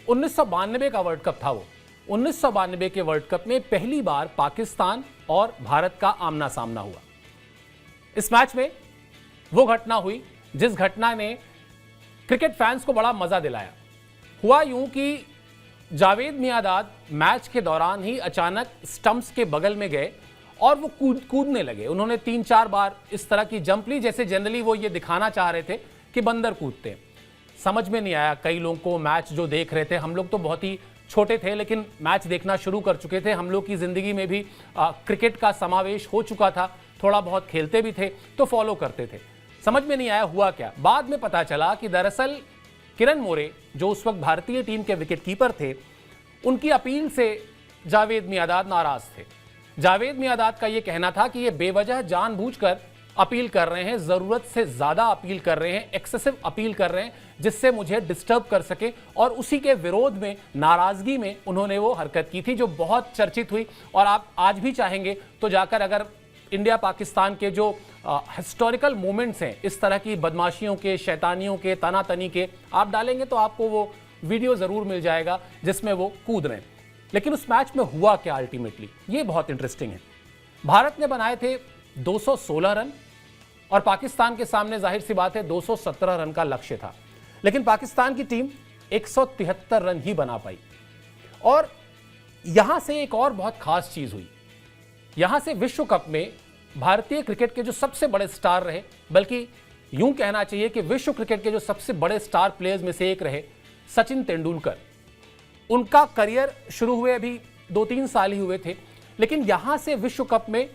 1992 का world cup था वो। 1992 के वर्ल्ड कप में पहली बार पाकिस्तान और भारत का आमना सामना हुआ। इस मैच में वो घटना हुई जिस घटना ने क्रिकेट फैंस को बड़ा मजा दिलाया। हुआ यूं कि जावेद मियांदाद मैच के दौरान ही अचानक स्टंप्स के बगल में गए और वो कूदने लगे। उन्होंने 3-4 बार इस तरह की जंप ली जैसे जनरली वो ये दिखाना चाह रहे थे कि बंदर कूदते हैं। समझ में नहीं आया कई लोगों को, मैच जो देख रहे थे, हम लोग तो बहुत ही छोटे थे लेकिन मैच देखना शुरू कर चुके थे। हम लोग की जिंदगी में भी क्रिकेट का समावेश हो चुका था, थोड़ा बहुत खेलते भी थे तो फॉलो करते थे। समझ में नहीं आया हुआ क्या। बाद में पता चला कि दरअसल किरण मोरे जो उस वक्त भारतीय टीम के विकेट कीपर थे, उनकी अपील से जावेद मियांदाद नाराज थे। जावेद मियांदाद का यह कहना था कि ये बेवजह जानबूझकर अपील कर रहे हैं, जरूरत से ज्यादा अपील कर रहे हैं, एक्सेसिव अपील कर रहे हैं जिससे मुझे डिस्टर्ब कर सके। और उसी के विरोध में, नाराजगी में उन्होंने वो हरकत की थी जो बहुत चर्चित हुई। और आप आज भी चाहेंगे तो जाकर अगर इंडिया पाकिस्तान के जो हिस्टोरिकल मोमेंट्स हैं इस तरह की बदमाशियों के, शैतानियों के, तनातनी के, आप डालेंगे तो आपको वो वीडियो जरूर मिल जाएगा जिसमें वो कूद रहे हैं। लेकिन उस मैच में हुआ क्या अल्टीमेटली, ये बहुत इंटरेस्टिंग है। भारत ने बनाए थे 216 रन और पाकिस्तान के सामने जाहिर सी बात है 217 रन का लक्ष्य था, लेकिन पाकिस्तान की टीम 173 रन ही बना पाई। और यहां से एक और बहुत खास चीज हुई। यहां से विश्व कप में भारतीय क्रिकेट के जो सबसे बड़े स्टार रहे, बल्कि यूं कहना चाहिए कि विश्व क्रिकेट के जो सबसे बड़े स्टार प्लेयर्स में से एक रहे सचिन तेंदुलकर। उनका करियर शुरू हुए अभी 2-3 साल ही हुए थे, लेकिन यहां से विश्व कप में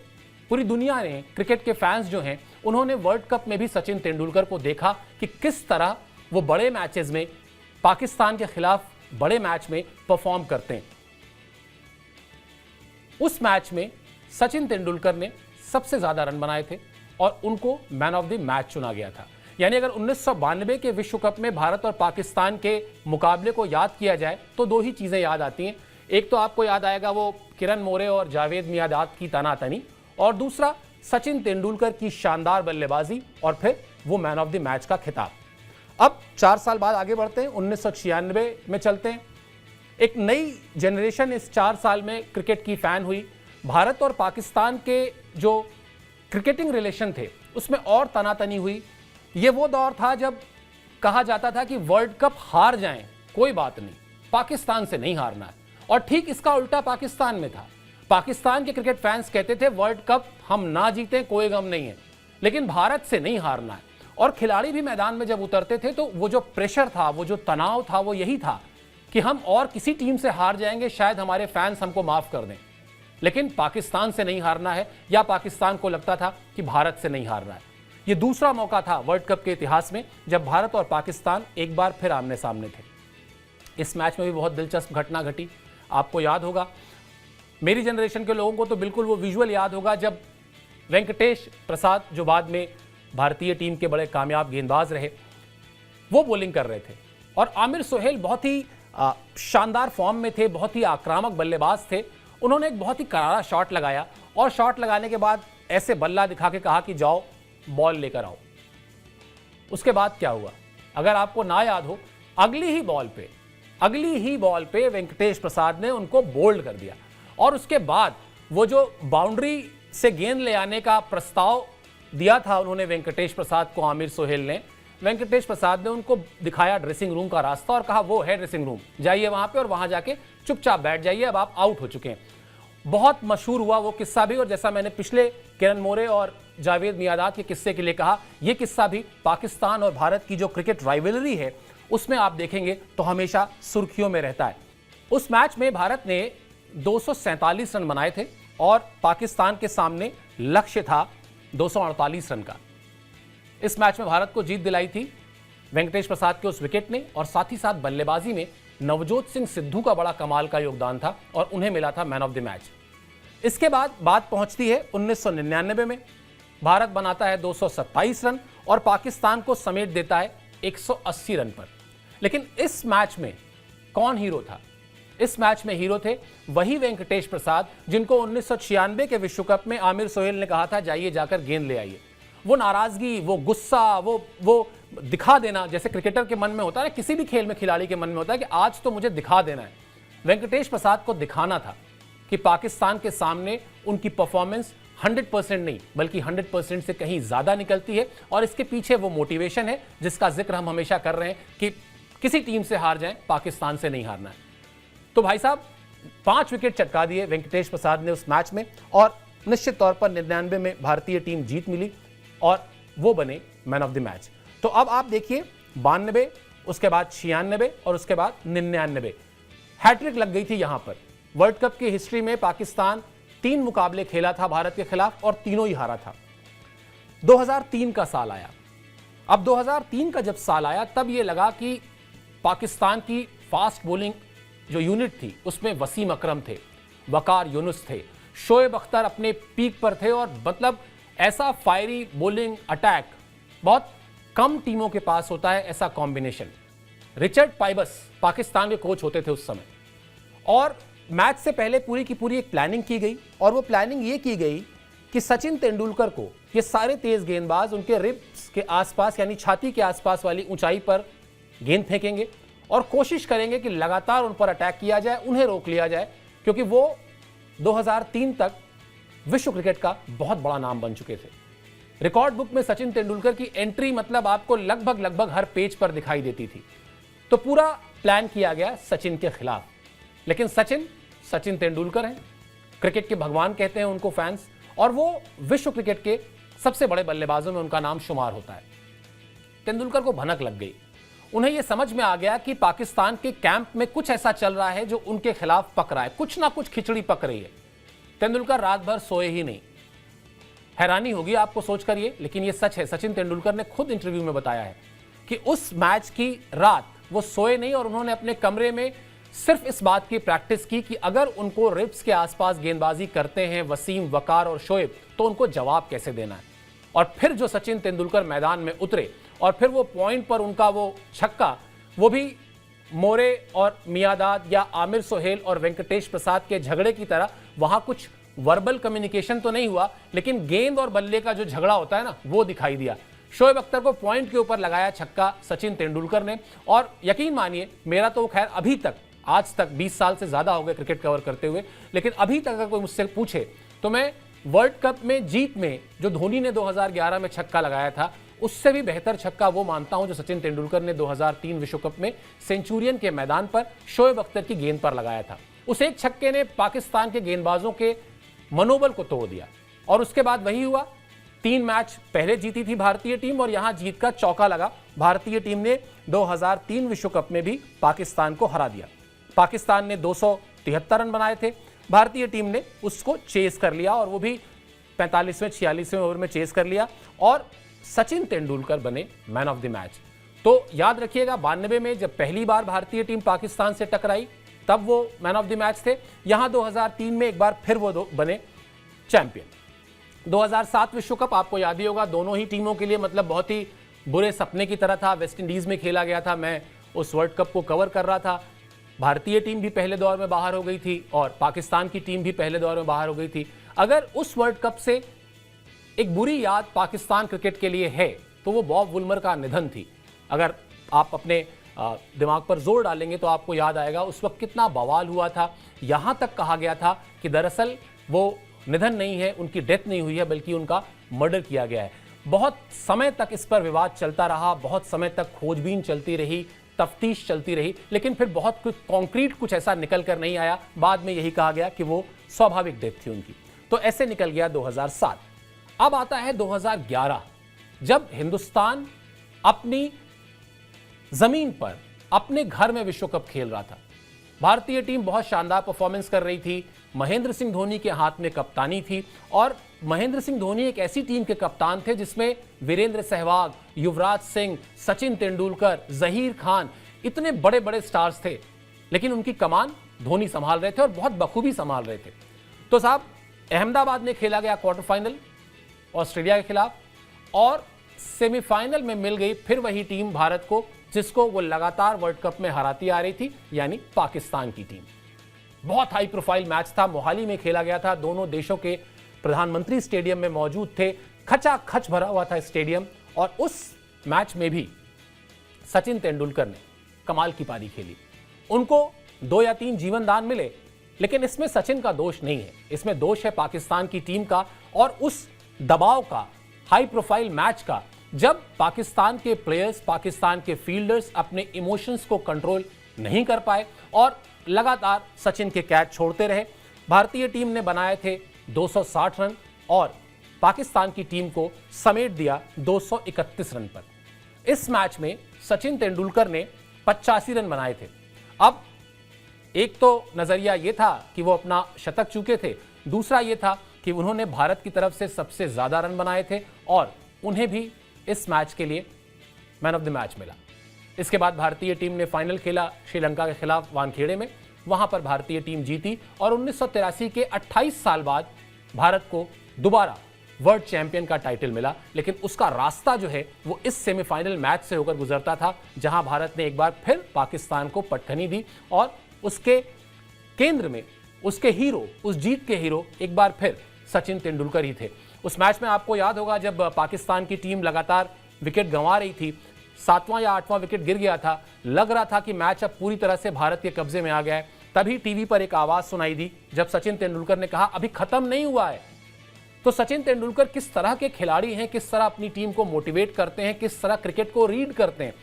पूरी दुनिया ने, क्रिकेट के फैंस जो हैं, उन्होंने वर्ल्ड कप में भी सचिन तेंदुलकर को देखा कि किस तरह वो बड़े मैचेस में, पाकिस्तान के खिलाफ बड़े मैच में परफॉर्म करते हैं। उस मैच में सचिन तेंदुलकर ने सबसे ज्यादा रन बनाए थे और उनको मैन ऑफ द मैच चुना गया था। यानी अगर 1992 के विश्व कप में भारत और पाकिस्तान के मुकाबले को याद किया जाए तो दो ही चीजें याद आती हैं। एक तो आपको याद आएगा वो किरण मोरे और जावेद मियांदाद की तनातनी, और दूसरा सचिन तेंदुलकर की शानदार बल्लेबाजी, और फिर वो मैन ऑफ द मैच का खिताब। अब 4 साल बाद आगे बढ़ते हैं, 1996 में चलते हैं। एक नई जनरेशन इस 4 साल में क्रिकेट की फैन हुई। भारत और पाकिस्तान के जो क्रिकेटिंग रिलेशन थे उसमें और तनातनी हुई। ये वो दौर था जब कहा जाता था कि वर्ल्ड कप हार जाएं कोई बात नहीं, पाकिस्तान से नहीं हारना है। और ठीक इसका उल्टा पाकिस्तान में था। पाकिस्तान के क्रिकेट फैंस कहते थे वर्ल्ड कप हम ना जीतें कोई गम नहीं है, लेकिन भारत से नहीं हारना है। और खिलाड़ी भी मैदान में जब उतरते थे तो वो जो प्रेशर था, वो जो तनाव था, वो यही था कि हम और किसी टीम से हार जाएंगे, शायद हमारे फैंस हमको माफ कर दें, लेकिन पाकिस्तान से नहीं हारना है। या पाकिस्तान को लगता था कि भारत से नहीं हारना है। यह दूसरा मौका था वर्ल्ड कप के इतिहास में जब भारत और पाकिस्तान एक बार फिर आमने सामने थे। इस मैच में भी बहुत दिलचस्प घटना घटी। आपको याद होगा, मेरी जनरेशन के लोगों को तो बिल्कुल वो विजुअल याद होगा जब वेंकटेश प्रसाद, जो बाद में भारतीय टीम के बड़े कामयाब गेंदबाज रहे, वो बॉलिंग कर रहे थे और आमिर सोहेल बहुत ही शानदार फॉर्म में थे, बहुत ही आक्रामक बल्लेबाज थे। उन्होंने एक बहुत ही करारा शॉट लगाया और शॉट लगाने के बाद ऐसे बल्ला दिखा के कहा कि जाओ बॉल लेकर आओ। उसके बाद क्या हुआ अगर आपको ना याद हो, अगली ही बॉल पे वेंकटेश प्रसाद ने उनको बोल्ड कर दिया। और उसके बाद वो जो बाउंड्री से गेंद ले आने का प्रस्ताव दिया था उन्होंने वेंकटेश प्रसाद को, आमिर सोहेल ने, वेंकटेश प्रसाद ने उनको दिखाया ड्रेसिंग रूम का रास्ता और कहा वो है ड्रेसिंग रूम, जाइए वहां पे और वहां जाके चुपचाप बैठ जाइए, अब आप आउट हो चुके हैं। बहुत मशहूर हुआ वो किस्सा भी। और जैसा मैंने पिछले किरण मोरे और जावेद मियांदाद के किस्से के लिए कहा, यह किस्सा भी पाकिस्तान और भारत की जो क्रिकेट राइवलरी है उसमें आप देखेंगे तो हमेशा सुर्खियों में रहता है। उस मैच में भारत ने 247 रन बनाए थे और पाकिस्तान के सामने लक्ष्य था 248 रन का। इस मैच में भारत को जीत दिलाई थी वेंकटेश प्रसाद के उस विकेट ने, और साथ ही साथ बल्लेबाजी में नवजोत सिंह सिद्धू का बड़ा कमाल का योगदान था और उन्हें मिला था मैन ऑफ द मैच। इसके बाद बात पहुंचती है 1999 में। भारत बनाता है 227 रन और पाकिस्तान को समेट देता है 180 रन पर। लेकिन इस मैच में कौन हीरो था? इस मैच में हीरो थे वही वेंकटेश प्रसाद जिनको 1996 के विश्व कप में आमिर सोहेल ने कहा था जाइए जाकर गेंद ले आइए। वो नाराजगी, वो गुस्सा, वो दिखा देना, जैसे क्रिकेटर के मन में होता है, किसी भी खेल में खिलाड़ी के मन में होता है कि आज तो मुझे दिखा देना है। वेंकटेश प्रसाद को दिखाना था कि पाकिस्तान के सामने उनकी परफॉर्मेंस 100% नहीं बल्कि 100% से कहीं ज्यादा निकलती है, और इसके पीछे वो मोटिवेशन है जिसका जिक्र हम हमेशा कर रहे हैं कि किसी टीम से हार जाएं, पाकिस्तान से नहीं हारना है। तो भाई साहब 5 विकेट चटका दिए वेंकटेश प्रसाद ने उस मैच में, और निश्चित तौर पर 99 में भारतीय टीम जीत मिली और वो बने मैन ऑफ द मैच। तो अब आप देखिए 92, उसके बाद 96 और उसके बाद 99, हैट्रिक लग गई थी यहां पर। वर्ल्ड कप की हिस्ट्री में पाकिस्तान 3 मुकाबले खेला था भारत के खिलाफ और तीनों ही हारा था। 2003 का साल आया। अब 2003 का जब साल आया तब यह लगा कि पाकिस्तान की फास्ट बॉलिंग जो यूनिट थी उसमें वसीम अकरम थे, वकार यूनुस थे, शोएब अख्तर अपने पीक पर थे, और मतलब ऐसा फायरी बॉलिंग अटैक बहुत कम टीमों के पास होता है, ऐसा कॉम्बिनेशन। रिचर्ड पाइबस पाकिस्तान के कोच होते थे उस समय, और मैच से पहले पूरी की पूरी एक प्लानिंग की गई, और वो प्लानिंग ये की गई कि सचिन तेंदुलकर को ये सारे तेज गेंदबाज उनके रिब्स के आसपास यानी छाती के आसपास वाली ऊंचाई पर गेंद फेंकेंगे और कोशिश करेंगे कि लगातार उन पर अटैक किया जाए, उन्हें रोक लिया जाए, क्योंकि वो 2003 तक विश्व क्रिकेट का बहुत बड़ा नाम बन चुके थे। रिकॉर्ड बुक में सचिन तेंदुलकर की एंट्री मतलब आपको लगभग हर पेज पर दिखाई देती थी। तो पूरा प्लान किया गया सचिन के खिलाफ, लेकिन सचिन तेंदुलकर हैं, क्रिकेट के भगवान कहते हैं उनको फैंस, और वो विश्व क्रिकेट के सबसे बड़े बल्लेबाजों में उनका नाम शुमार होता है। तेंदुलकर को भनक लग गई, उन्हें यह समझ में आ गया कि पाकिस्तान के कैंप में कुछ ऐसा चल रहा है जो उनके खिलाफ पक रहा है, कुछ ना कुछ खिचड़ी पक रही है। तेंदुलकर रात भर सोए ही नहीं। हैरानी होगी आपको सोचकर ये, लेकिन ये सच है। सचिन तेंदुलकर ने खुद इंटरव्यू में बताया है कि उस मैच की रात वो सोए नहीं, और उन्होंने अपने कमरे में सिर्फ इस बात की प्रैक्टिस की कि अगर उनको रिब्स के आसपास गेंदबाजी करते हैं वसीम, वकार और शोएब, तो उनको जवाब कैसे देना है। और फिर जो सचिन तेंदुलकर मैदान में उतरे और फिर वो पॉइंट पर उनका वो छक्का, वो भी मोरे और मियादाद या आमिर सोहेल और वेंकटेश प्रसाद के झगड़े की तरह, वहां कुछ वर्बल कम्युनिकेशन तो नहीं हुआ, लेकिन गेंद और बल्ले का जो झगड़ा होता है ना, वो दिखाई दिया। शोएब अख्तर को पॉइंट के ऊपर लगाया छक्का सचिन तेंदुलकर ने, और यकीन मानिए मेरा तो खैर अभी तक, आज तक 20 साल से ज्यादा हो गए क्रिकेट कवर करते हुए, लेकिन अभी तक अगर कोई मुझसे पूछे तो मैं वर्ल्ड कप में जीत में जो धोनी ने 2011 में छक्का लगाया था, उससे भी बेहतर छक्का वो मानता हूं जो सचिन तेंदुलकर ने 2003 विश्व कप में सेंचुरियन के मैदान पर शोएब अख्तर की गेंद पर लगाया था। उस एक छक्के ने पाकिस्तान के गेंदबाजों के मनोबल को तोड़ दिया, और उसके बाद वही हुआ। 3 मैच पहले जीती थी भारतीय टीम, और यहां जीत का चौका लगा। भारतीय टीम ने 2003 विश्व कप में भी पाकिस्तान को हरा दिया। पाकिस्तान ने 273 रन बनाए थे, भारतीय टीम ने उसको चेस कर लिया, और वो भी 45वें 46वें ओवर में चेस कर लिया, और सचिन तेंदुलकर बने मैन ऑफ द मैच। तो याद रखिएगा 92 में जब पहली बार भारतीय टीम पाकिस्तान से टकराई तब वो मैन ऑफ द मैच थे। यहां 2003 में एक बार फिर वो बने चैंपियन। 2007 विश्व कप आपको याद ही होगा, दोनों ही टीमों के लिए मतलब बहुत ही बुरे सपने की तरह था। वेस्ट इंडीज में खेला गया था, मैं उस वर्ल्ड कप को कवर कर रहा था। भारतीय टीम भी पहले दौर में बाहर हो गई थी और पाकिस्तान की टीम भी पहले दौर में बाहर हो गई थी। अगर उस वर्ल्ड कप से एक बुरी याद पाकिस्तान क्रिकेट के लिए है तो वो बॉब वुलमर का निधन थी। अगर आप अपने दिमाग पर जोर डालेंगे तो आपको याद आएगा उस वक्त कितना बवाल हुआ था। यहां तक कहा गया था कि दरअसल वो निधन नहीं है, उनकी डेथ नहीं हुई है, बल्कि उनका मर्डर किया गया है। बहुत समय तक इस पर विवाद चलता रहा, बहुत समय तक खोजबीन चलती रही, तफ्तीश चलती रही, लेकिन फिर बहुत कुछ कॉन्क्रीट कुछ ऐसा निकल कर नहीं आया। बाद में यही कहा गया कि वो स्वाभाविक डेथ थी उनकी। तो ऐसे निकल गया 2007। अब आता है 2011, जब हिंदुस्तान अपनी जमीन पर अपने घर में विश्व कप खेल रहा था। भारतीय टीम बहुत शानदार परफॉर्मेंस कर रही थी, महेंद्र सिंह धोनी के हाथ में कप्तानी थी, और महेंद्र सिंह धोनी एक ऐसी टीम के कप्तान थे जिसमें वीरेंद्र सहवाग, युवराज सिंह, सचिन तेंदुलकर, जहीर खान, इतने बड़े बड़े स्टार्स थे, लेकिन उनकी कमान धोनी संभाल रहे थे और बहुत बखूबी संभाल रहे थे। तो साहब अहमदाबाद में खेला गया क्वार्टर फाइनल ऑस्ट्रेलिया के खिलाफ, और सेमीफाइनल में मिल गई फिर वही टीम भारत को जिसको वो लगातार वर्ल्ड कप में हराती आ रही थी, यानी पाकिस्तान की टीम। बहुत हाई प्रोफाइल मैच था, मोहाली में खेला गया था, दोनों देशों के प्रधानमंत्री स्टेडियम में मौजूद थे, खचाखच भरा हुआ था स्टेडियम और उस मैच में भी सचिन तेंदुलकर ने कमाल की पारी खेली। उनको 2 या 3 जीवन दान मिले, लेकिन इसमें सचिन का दोष नहीं है, इसमें दोष है पाकिस्तान की टीम का और उस दबाव का, हाई प्रोफाइल मैच का, जब पाकिस्तान के प्लेयर्स, पाकिस्तान के फील्डर्स अपने इमोशंस को कंट्रोल नहीं कर पाए और लगातार सचिन के कैच छोड़ते रहे। भारतीय टीम ने बनाए थे 260 रन और पाकिस्तान की टीम को समेट दिया 231 रन पर। इस मैच में सचिन तेंदुलकर ने 85 रन बनाए थे। अब एक तो नजरिया यह था कि वो अपना शतक चूके थे, दूसरा यह था कि उन्होंने भारत की तरफ से सबसे ज्यादा रन बनाए थे और उन्हें भी इस मैच के लिए मैन ऑफ द मैच मिला। इसके बाद भारतीय टीम ने फाइनल खेला श्रीलंका के खिलाफ वानखेड़े में, वहां पर भारतीय टीम जीती और 1983 के 28 साल बाद भारत को दोबारा वर्ल्ड चैंपियन का टाइटल मिला। लेकिन उसका रास्ता जो है वो इस सेमीफाइनल मैच से होकर गुजरता था, जहां भारत ने एक बार फिर पाकिस्तान को पटखनी दी और उसके केंद्र में उसके हीरो, उस जीत के हीरो एक बार फिर सचिन तेंदुलकर ही थे। उस मैच में आपको याद होगा जब पाकिस्तान की टीम लगातार विकेट गंवा रही थी, 7वां या 8वां विकेट गिर गया था, लग रहा था कि मैच अब पूरी तरह से भारत के कब्जे में आ गया है, तभी टीवी पर एक आवाज सुनाई दी जब सचिन तेंदुलकर ने कहा अभी खत्म नहीं हुआ है। तो सचिन तेंदुलकर किस तरह के खिलाड़ी हैं, किस तरह अपनी टीम को मोटिवेट करते हैं, किस तरह क्रिकेट को रीड करते हैं।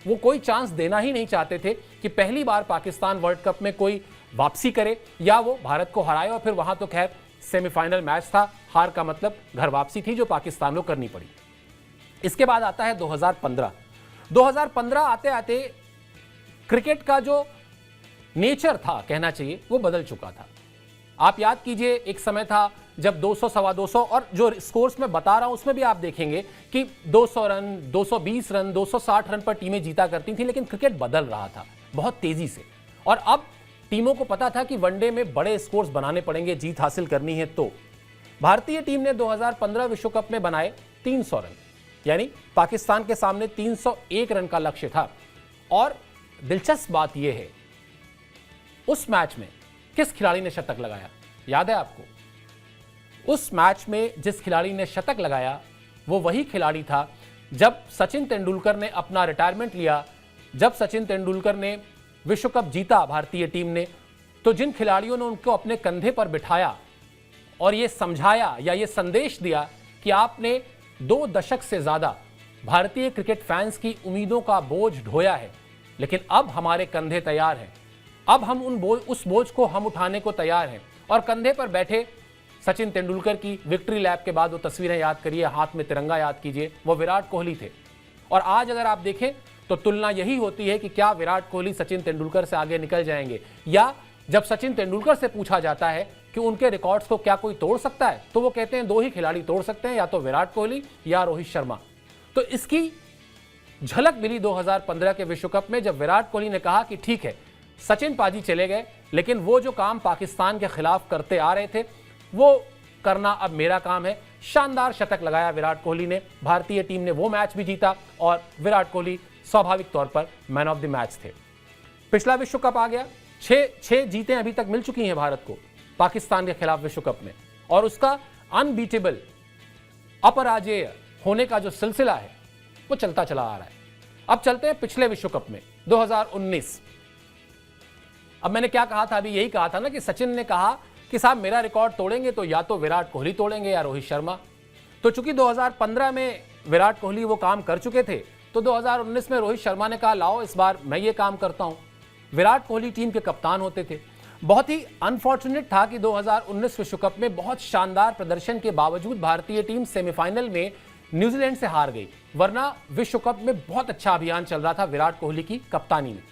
वो कोई चांस देना ही नहीं चाहते थे कि पहली बार पाकिस्तान वर्ल्ड कप में कोई वापसी करे या वो भारत को हराए। और फिर वहां तो खैर सेमीफाइनल मैच था, हार का मतलब घर वापसी थी जो पाकिस्तान को करनी पड़ी। इसके बाद आता है 2015 आते आते क्रिकेट का जो नेचर था, कहना चाहिए, वो बदल चुका था। आप याद कीजिए, एक समय था जब 200, सवा 200 और जो स्कोर्स मैं बता रहा हूं उसमें भी आप देखेंगे कि 200 रन, 220 रन, 260 रन पर टीमें जीता करती थी। लेकिन क्रिकेट बदल रहा था बहुत तेजी से और अब टीमों को पता था कि वनडे में बड़े स्कोर्स बनाने पड़ेंगे, जीत हासिल करनी है। तो भारतीय टीम ने 2015 विश्व कप में बनाए 300 रन, यानी पाकिस्तान के सामने 301 रन का लक्ष्य था। और दिलचस्प बात यह है, उस मैच में किस खिलाड़ी ने शतक लगाया, याद है आपको? उस मैच में जिस खिलाड़ी ने शतक लगाया वो वही खिलाड़ी था जब सचिन तेंदुलकर ने अपना रिटायरमेंट लिया, जब सचिन तेंदुलकर ने विश्व कप जीता भारतीय टीम ने, तो जिन खिलाड़ियों ने उनको अपने कंधे पर बिठाया और ये समझाया या ये संदेश दिया कि आपने 2 दशक से ज्यादा भारतीय क्रिकेट फैंस की उम्मीदों का बोझ ढोया है, लेकिन अब हमारे कंधे तैयार हैं, अब हम उस बोझ को हम उठाने को तैयार हैं। और कंधे पर बैठे सचिन तेंदुलकर की विक्ट्री लैप के बाद वो तस्वीरें याद करिए, हाथ में तिरंगा याद कीजिए, वो विराट कोहली थे। और आज अगर आप देखें तो तुलना यही होती है कि क्या विराट कोहली सचिन तेंदुलकर से आगे निकल जाएंगे, या जब सचिन तेंदुलकर से पूछा जाता है कि उनके रिकॉर्ड्स को क्या कोई तोड़ सकता है, तो वो कहते हैं 2 ही खिलाड़ी तोड़ सकते हैं, या तो विराट कोहली या रोहित शर्मा। तो इसकी झलक मिली 2015 के विश्व कप में, जब विराट कोहली ने कहा कि ठीक है सचिन पाजी चले गए, लेकिन वो जो काम पाकिस्तान के खिलाफ करते आ रहे थे वो करना अब मेरा काम है। शानदार शतक लगाया विराट कोहली ने, भारतीय टीम ने वो मैच भी जीता और विराट कोहली स्वाभाविक तौर पर मैन ऑफ द मैच थे। पिछला विश्व कप आ गया, 6 जीतें अभी तक मिल चुकी हैं भारत को पाकिस्तान के खिलाफ विश्व कप में, और उसका अनबीटेबल, अपराजेय होने का जो सिलसिला है वो चलता चला आ रहा है। अब चलते हैं पिछले विश्व कप में, 2019। अब मैंने क्या कहा था, अभी यही कहा था ना कि सचिन ने कहा कि साहब मेरा रिकॉर्ड तोड़ेंगे तो या तो विराट कोहली तोड़ेंगे या रोहित शर्मा। तो चूंकि 2015 में विराट कोहली वो काम कर चुके थे, तो 2019 में रोहित शर्मा ने कहा लाओ इस बार मैं ये काम करता हूं। विराट कोहली टीम के कप्तान होते थे। बहुत ही अनफॉर्चुनेट था कि 2019 विश्व कप में बहुत शानदार प्रदर्शन के बावजूद भारतीय टीम सेमीफाइनल में न्यूजीलैंड से हार गई, वरना विश्व कप में बहुत अच्छा अभियान चल रहा था विराट कोहली की कप्तानी में।